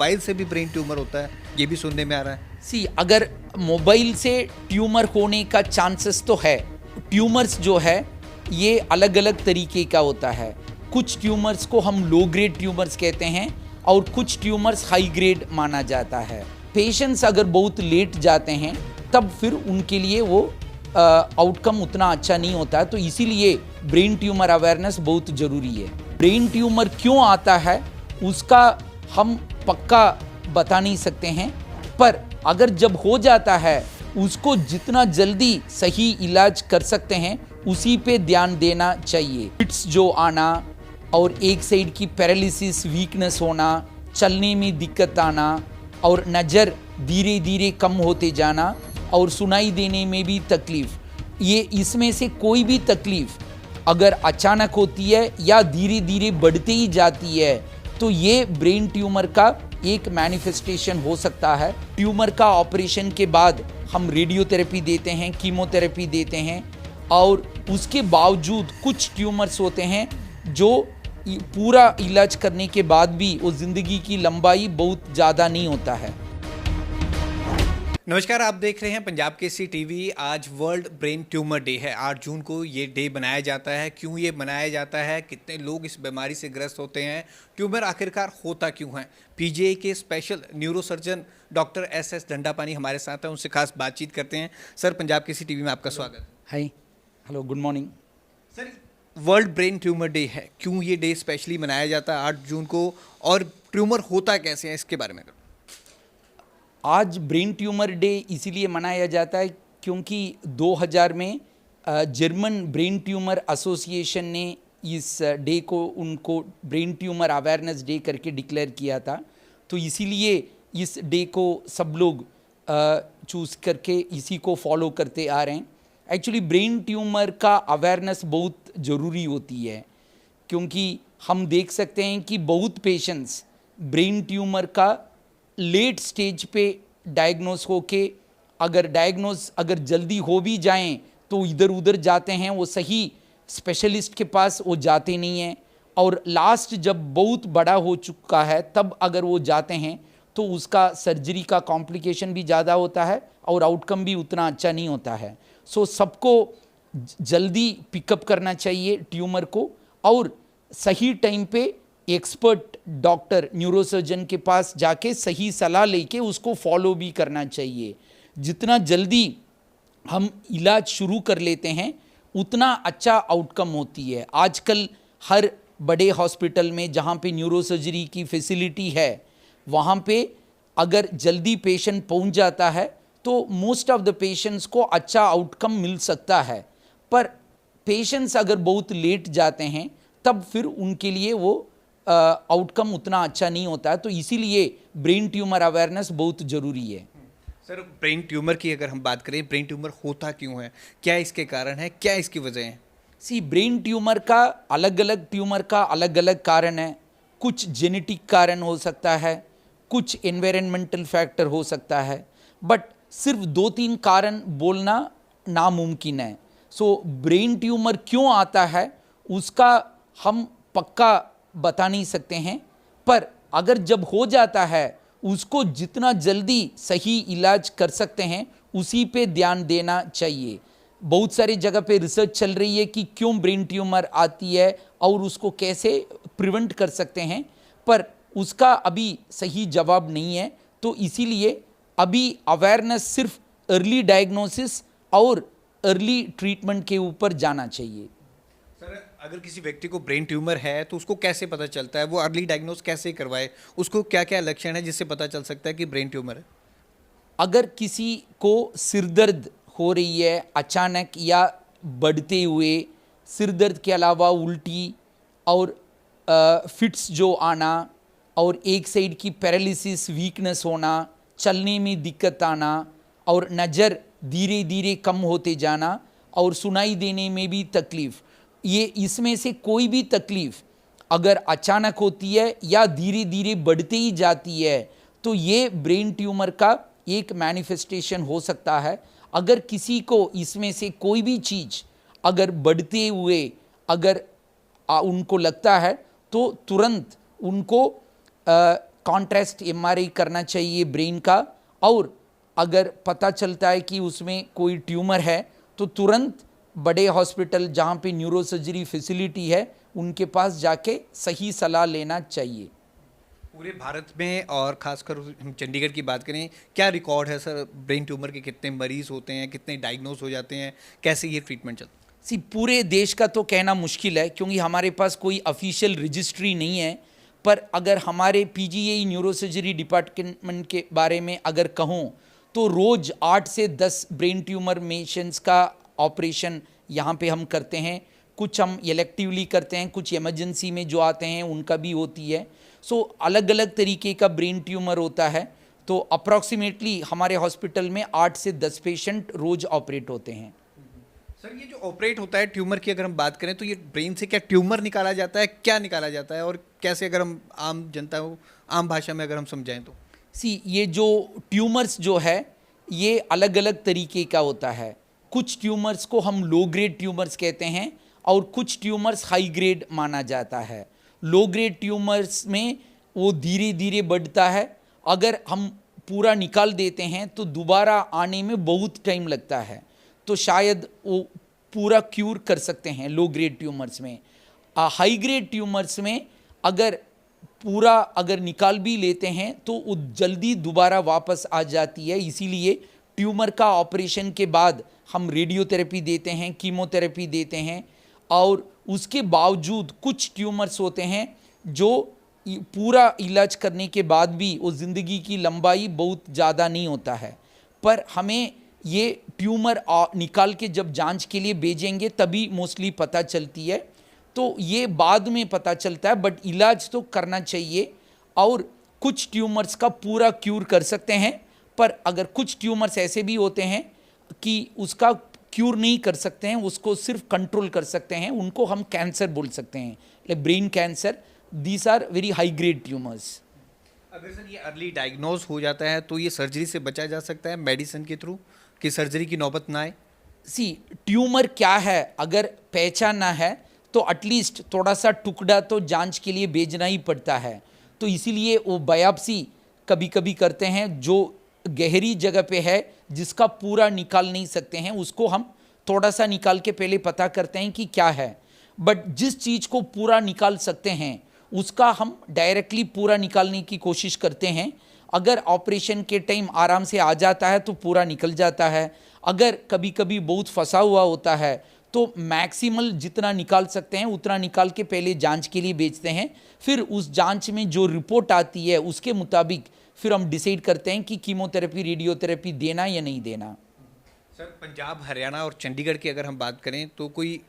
Mobile से भी brain tumour होता है, ये भी सुनने में आ रहा है। अगर मोबाइल से ट्यूमर होने का चांसेस तो है। ट्यूमर्स जो है ये अलग अलग तरीके का होता है। कुछ ट्यूमर्स को हम लो ग्रेड ट्यूमर्स कहते हैं और कुछ ट्यूमर्स हाई ग्रेड माना जाता है। पेशेंट्स अगर बहुत लेट जाते हैं तब फिर उनके लिए वो आउटकम उतना अच्छा नहीं होता है। तो इसीलिए ब्रेन ट्यूमर अवेयरनेस बहुत ज़रूरी है। ब्रेन ट्यूमर क्यों आता है उसका हम पक्का बता नहीं सकते हैं, पर अगर जब हो जाता है उसको जितना जल्दी सही इलाज कर सकते हैं उसी पे ध्यान देना चाहिए। फिट्स जो आना और एक साइड की पैरालिसिस, वीकनेस होना, चलने में दिक्कत आना और नज़र धीरे धीरे कम होते जाना और सुनाई देने में भी तकलीफ, ये इसमें से कोई भी तकलीफ अगर अचानक होती है या धीरे धीरे बढ़ती ही जाती है तो ये ब्रेन ट्यूमर का एक मैनिफेस्टेशन हो सकता है। ट्यूमर का ऑपरेशन के बाद हम रेडियोथेरेपी देते हैं, कीमोथेरेपी देते हैं और उसके बावजूद कुछ ट्यूमर्स होते हैं जो पूरा इलाज करने के बाद भी वो ज़िंदगी की लंबाई बहुत ज़्यादा नहीं होता है। नमस्कार, आप देख रहे हैं पंजाब केसरी टीवी। आज वर्ल्ड ब्रेन ट्यूमर डे है। 8 जून को ये डे बनाया जाता है। क्यों ये बनाया जाता है, कितने लोग इस बीमारी से ग्रस्त होते हैं, ट्यूमर आखिरकार होता क्यों है, पीजीआई के स्पेशल न्यूरोसर्जन डॉक्टर एस दंडापानी हमारे साथ हैं, उनसे खास बातचीत करते हैं। सर, पंजाब केसरी टीवी में आपका स्वागत। Hi, hello, good morning. Sir, world brain tumour day है, क्यों ये डे स्पेशली मनाया जाता है 8 जून को, और ट्यूमर होता कैसे है, इसके बारे में? आज ब्रेन ट्यूमर डे इसीलिए मनाया जाता है क्योंकि 2000 में जर्मन ब्रेन ट्यूमर एसोसिएशन ने इस डे को उनको ब्रेन ट्यूमर अवेयरनेस डे करके डिक्लेयर किया था। तो इसीलिए इस डे को सब लोग चूज़ करके इसी को फॉलो करते आ रहे हैं। एक्चुअली ब्रेन ट्यूमर का अवेयरनेस बहुत ज़रूरी होती है क्योंकि हम देख सकते हैं कि बहुत पेशेंट्स ब्रेन ट्यूमर का लेट स्टेज पे डायग्नोस होके अगर जल्दी हो भी जाएं तो इधर उधर जाते हैं, वो सही स्पेशलिस्ट के पास वो जाते नहीं हैं और लास्ट जब बहुत बड़ा हो चुका है तब अगर वो जाते हैं तो उसका सर्जरी का कॉम्प्लिकेशन भी ज़्यादा होता है और आउटकम भी उतना अच्छा नहीं होता है। सो सबको जल्दी पिकअप करना चाहिए ट्यूमर को और सही टाइम पे एक्सपर्ट डॉक्टर न्यूरोसर्जन के पास जाके सही सलाह लेके उसको फॉलो भी करना चाहिए। जितना जल्दी हम इलाज शुरू कर लेते हैं उतना अच्छा आउटकम होती है। आजकल हर बड़े हॉस्पिटल में जहाँ पे न्यूरोसर्जरी की फैसिलिटी है वहाँ पे अगर जल्दी पेशेंट पहुँच जाता है तो मोस्ट ऑफ द पेशेंट्स को अच्छा आउटकम मिल सकता है। पर पेशेंट्स अगर बहुत लेट जाते हैं तब फिर उनके लिए वो आउटकम उतना अच्छा नहीं होता है। तो इसीलिए ब्रेन ट्यूमर अवेयरनेस बहुत ज़रूरी है। सर, ब्रेन ट्यूमर की अगर हम बात करें, ब्रेन ट्यूमर होता क्यों है, क्या इसके कारण है, क्या इसकी वजह है? ब्रेन ट्यूमर का अलग अलग कारण है। कुछ जेनेटिक कारण हो सकता है, कुछ एनवायरनमेंटल फैक्टर हो सकता है, बट सिर्फ 2-3 कारण बोलना नामुमकिन है। ब्रेन ट्यूमर क्यों आता है उसका हम पक्का बता नहीं सकते हैं, पर अगर जब हो जाता है उसको जितना जल्दी सही इलाज कर सकते हैं उसी पे ध्यान देना चाहिए। बहुत सारी जगह पे रिसर्च चल रही है कि क्यों ब्रेन ट्यूमर आती है और उसको कैसे प्रिवेंट कर सकते हैं, पर उसका अभी सही जवाब नहीं है। तो इसीलिए अभी अवेयरनेस सिर्फ अर्ली डायग्नोसिस और अर्ली ट्रीटमेंट के ऊपर जाना चाहिए। सर, अगर किसी व्यक्ति को ब्रेन ट्यूमर है तो उसको कैसे पता चलता है, वो अर्ली डायग्नोस कैसे करवाए, उसको क्या क्या लक्षण है जिससे पता चल सकता है कि ब्रेन ट्यूमर है? अगर किसी को सिर दर्द हो रही है अचानक या बढ़ते हुए, सिर दर्द के अलावा उल्टी और फिट्स जो आना और एक साइड की पैरालिसिस, वीकनेस होना, चलने में दिक्कत आना और नज़र धीरे धीरे कम होते जाना और सुनाई देने में भी तकलीफ, ये इसमें से कोई भी तकलीफ अगर अचानक होती है या धीरे धीरे बढ़ती ही जाती है तो ये ब्रेन ट्यूमर का एक मैनिफेस्टेशन हो सकता है। अगर किसी को इसमें से कोई भी चीज़ अगर बढ़ते हुए अगर उनको लगता है तो तुरंत उनको कॉन्ट्रास्ट एमआरआई करना चाहिए ब्रेन का, और अगर पता चलता है कि उसमें कोई ट्यूमर है तो तुरंत बड़े हॉस्पिटल जहाँ पे न्यूरोसर्जरी फैसिलिटी है उनके पास जाके सही सलाह लेना चाहिए। पूरे भारत में और खासकर हम चंडीगढ़ की बात करें, क्या रिकॉर्ड है सर, ब्रेन ट्यूमर के कितने मरीज होते हैं, कितने डायग्नोज हो जाते हैं, कैसे ये ट्रीटमेंट चलता है? पूरे देश का तो कहना मुश्किल है क्योंकि हमारे पास कोई ऑफिशियल रजिस्ट्री नहीं है, पर अगर हमारे पीजीआई न्यूरोसर्जरी डिपार्टमेंट के बारे में अगर कहूँ तो रोज़ 8 से 10 ब्रेन ट्यूमर पेशेंट्स का ऑपरेशन यहाँ पे हम करते हैं। कुछ हम इलेक्टिवली करते हैं, कुछ इमरजेंसी में जो आते हैं उनका भी होती है। सो अलग अलग तरीके का ब्रेन ट्यूमर होता है, तो अप्रॉक्सीमेटली हमारे हॉस्पिटल में 8 से 10 पेशेंट रोज़ ऑपरेट होते हैं। सर ये जो ऑपरेट होता है ट्यूमर की अगर हम बात करें तो ये ब्रेन से क्या ट्यूमर निकाला जाता है, क्या निकाला जाता है, और कैसे, अगर हम आम जनता को आम भाषा में अगर हम समझाएं तो? ये जो ट्यूमर्स जो है ये अलग अलग तरीके का होता है। कुछ ट्यूमर्स को हम लो ग्रेड ट्यूमर्स कहते हैं और कुछ ट्यूमर्स हाई ग्रेड माना जाता है। लो ग्रेड ट्यूमर्स में वो धीरे धीरे बढ़ता है, अगर हम पूरा निकाल देते हैं तो दोबारा आने में बहुत टाइम लगता है, तो शायद वो पूरा क्यूर कर सकते हैं लो ग्रेड ट्यूमर्स में। हाई ग्रेड ट्यूमर्स में अगर निकाल भी लेते हैं तो वो जल्दी दोबारा वापस आ जाती है, इसीलिए ट्यूमर का ऑपरेशन के बाद हम रेडियोथेरेपी देते हैं, कीमोथेरेपी देते हैं। और उसके बावजूद कुछ ट्यूमर्स होते हैं जो पूरा इलाज करने के बाद भी वो ज़िंदगी की लंबाई बहुत ज़्यादा नहीं होता है, पर हमें ये ट्यूमर निकाल के जब जांच के लिए भेजेंगे तभी मोस्टली पता चलती है, तो ये बाद में पता चलता है, बट इलाज तो करना चाहिए। और कुछ ट्यूमर्स का पूरा क्यूर कर सकते हैं, पर अगर कुछ ट्यूमर्स ऐसे भी होते हैं कि उसका क्यूर नहीं कर सकते हैं, उसको सिर्फ कंट्रोल कर सकते हैं, उनको हम कैंसर बोल सकते हैं, like brain cancer. These are very high grade tumours. अगर सर ये अर्ली डायग्नोज हो जाता है तो ये सर्जरी से बचा जा सकता है मेडिसिन के थ्रू, कि सर्जरी की नौबत ना आए? ट्यूमर क्या है अगर पहचाना है तो एटलीस्ट थोड़ा सा टुकड़ा तो जांच के लिए भेजना ही पड़ता है, तो इसीलिए वो बायोप्सी कभी कभी करते हैं जो गहरी जगह पे है, जिसका पूरा निकाल नहीं सकते हैं, उसको हम थोड़ा सा निकाल के पहले पता करते हैं कि क्या है। बट जिस चीज़ को पूरा निकाल सकते हैं उसका हम डायरेक्टली पूरा निकालने की कोशिश करते हैं। अगर ऑपरेशन के टाइम आराम से आ जाता है तो पूरा निकल जाता है, अगर कभी कभी बहुत फंसा हुआ होता है तो मैक्सिमल जितना निकाल सकते हैं उतना निकाल के पहले जांच के लिए भेजते हैं, फिर उस जांच में जो रिपोर्ट आती है उसके मुताबिक फिर हम डिसाइड करते हैं कि कीमोथेरेपी रेडियोथेरेपी देना या नहीं देना। सर पंजाब, हरियाणा और चंडीगढ़ की अगर हम बात करें तो कोई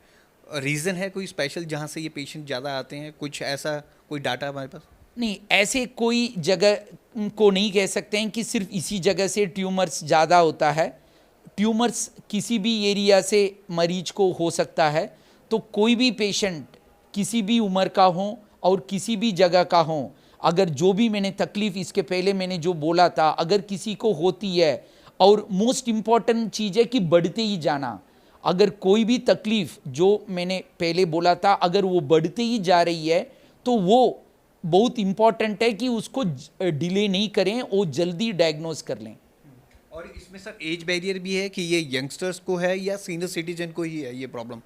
रीज़न है कोई स्पेशल जहाँ से ये पेशेंट ज़्यादा आते हैं, कुछ ऐसा कोई डाटा हमारे पास? नहीं, ऐसे कोई जगह को नहीं कह सकते हैं कि सिर्फ इसी जगह से ट्यूमर्स ज़्यादा होता है। ट्यूमर्स किसी भी एरिया से मरीज को हो सकता है, तो कोई भी पेशेंट किसी भी उम्र का हो और किसी भी जगह का हो, अगर जो भी मैंने तकलीफ़ इसके पहले मैंने जो बोला था अगर किसी को होती है, और मोस्ट इम्पॉर्टेंट चीज़ है कि बढ़ते ही जाना। अगर कोई भी तकलीफ़ जो मैंने पहले बोला था अगर वो बढ़ते ही जा रही है तो वो बहुत इम्पॉर्टेंट है कि उसको डिले नहीं करें, वो जल्दी डायग्नोज कर लें। और इसमें सर एज बैरियर भी है कि ये यंगस्टर्स को है या सीनियर सिटीजन को ही है ये प्रॉब्लम?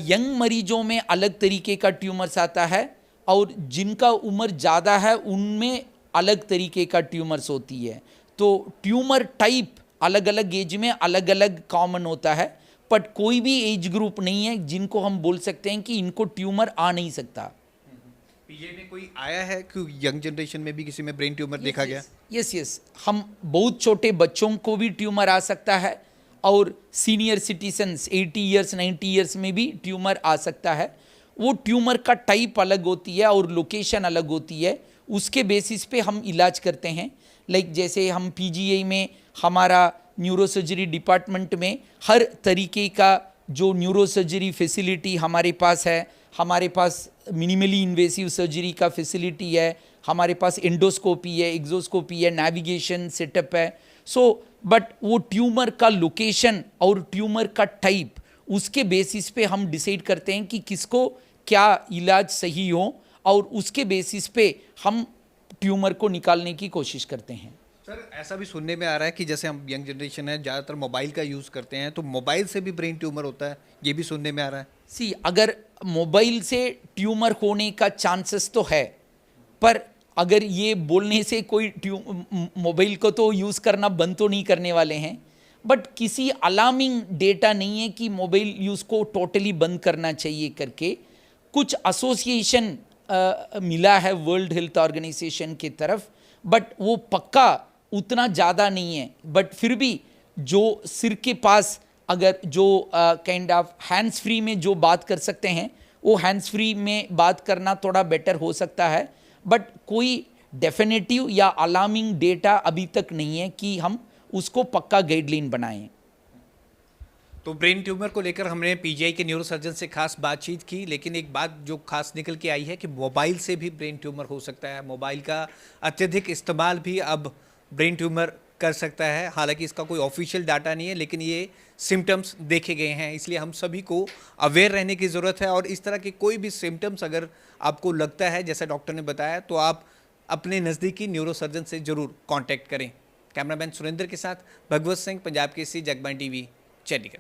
यंग मरीजों में अलग तरीके का ट्यूमर्स आता है और जिनका उम्र ज़्यादा है उनमें अलग तरीके का ट्यूमर्स होती है। तो ट्यूमर टाइप अलग अलग एज में अलग अलग कॉमन होता है, बट कोई भी एज ग्रुप नहीं है जिनको हम बोल सकते हैं कि इनको ट्यूमर आ नहीं सकता। पीजीआई में कोई आया है कि यंग जनरेशन में भी किसी में ब्रेन ट्यूमर देखा गया? यस, हम बहुत छोटे बच्चों को भी ट्यूमर आ सकता है और सीनियर सिटीजन्स 80 इयर्स 90 इयर्स में भी ट्यूमर आ सकता है। वो ट्यूमर का टाइप अलग होती है और लोकेशन अलग होती है, उसके बेसिस पे हम इलाज करते हैं। लाइक जैसे हम पीजीआई में हमारा न्यूरोसर्जरी डिपार्टमेंट में हर तरीके का जो न्यूरोसर्जरी फैसिलिटी हमारे पास है, हमारे पास मिनिमली इन्वेसिव सर्जरी का फैसिलिटी है, हमारे पास एंडोस्कोपी है, एक्सोस्कोपी है, नेविगेशन सेटअप है। बट वो ट्यूमर का लोकेशन और ट्यूमर का टाइप उसके बेसिस पे हम डिसाइड करते हैं कि किसको क्या इलाज सही हो, और उसके बेसिस पे हम ट्यूमर को निकालने की कोशिश करते हैं। सर ऐसा भी सुनने में आ रहा है कि जैसे हम यंग जनरेशन है ज़्यादातर मोबाइल का यूज़ करते हैं, तो मोबाइल से भी ब्रेन ट्यूमर होता है, ये भी सुनने में आ रहा है। सी अगर मोबाइल से ट्यूमर होने का चांसेस तो है, पर अगर ये बोलने से कोई मोबाइल को तो यूज़ करना बंद तो नहीं करने वाले हैं, बट किसी अलार्मिंग डेटा नहीं है कि मोबाइल यूज़ को टोटली बंद करना चाहिए करके। कुछ एसोसिएशन मिला है वर्ल्ड हेल्थ ऑर्गेनाइजेशन की तरफ, बट वो पक्का उतना ज़्यादा नहीं है। बट फिर भी जो सिर के पास अगर जो काइंड ऑफ हैंड्स फ्री में जो बात कर सकते हैं, वो हैंड्स फ्री में बात करना थोड़ा बेटर हो सकता है, बट कोई डेफिनेटिव या अलार्मिंग डेटा अभी तक नहीं है कि हम उसको पक्का गाइडलाइन बनाएं। तो ब्रेन ट्यूमर को लेकर हमने पीजीआई के न्यूरोसर्जन से खास बातचीत की, लेकिन एक बात जो खास निकल के आई है कि मोबाइल से भी ब्रेन ट्यूमर हो सकता है। मोबाइल का अत्यधिक इस्तेमाल भी अब ब्रेन ट्यूमर कर सकता है। हालांकि इसका कोई ऑफिशियल डाटा नहीं है, लेकिन ये सिम्टम्स देखे गए हैं, इसलिए हम सभी को अवेयर रहने की ज़रूरत है। और इस तरह के कोई भी सिम्टम्स अगर आपको लगता है, जैसा डॉक्टर ने बताया, तो आप अपने नज़दीकी न्यूरोसर्जन से ज़रूर कॉन्टैक्ट करें। कैमरामैन सुरेंद्र के साथ भगवत सिंह, पंजाब केसरी, जगबानी टीवी, चंडीगढ़।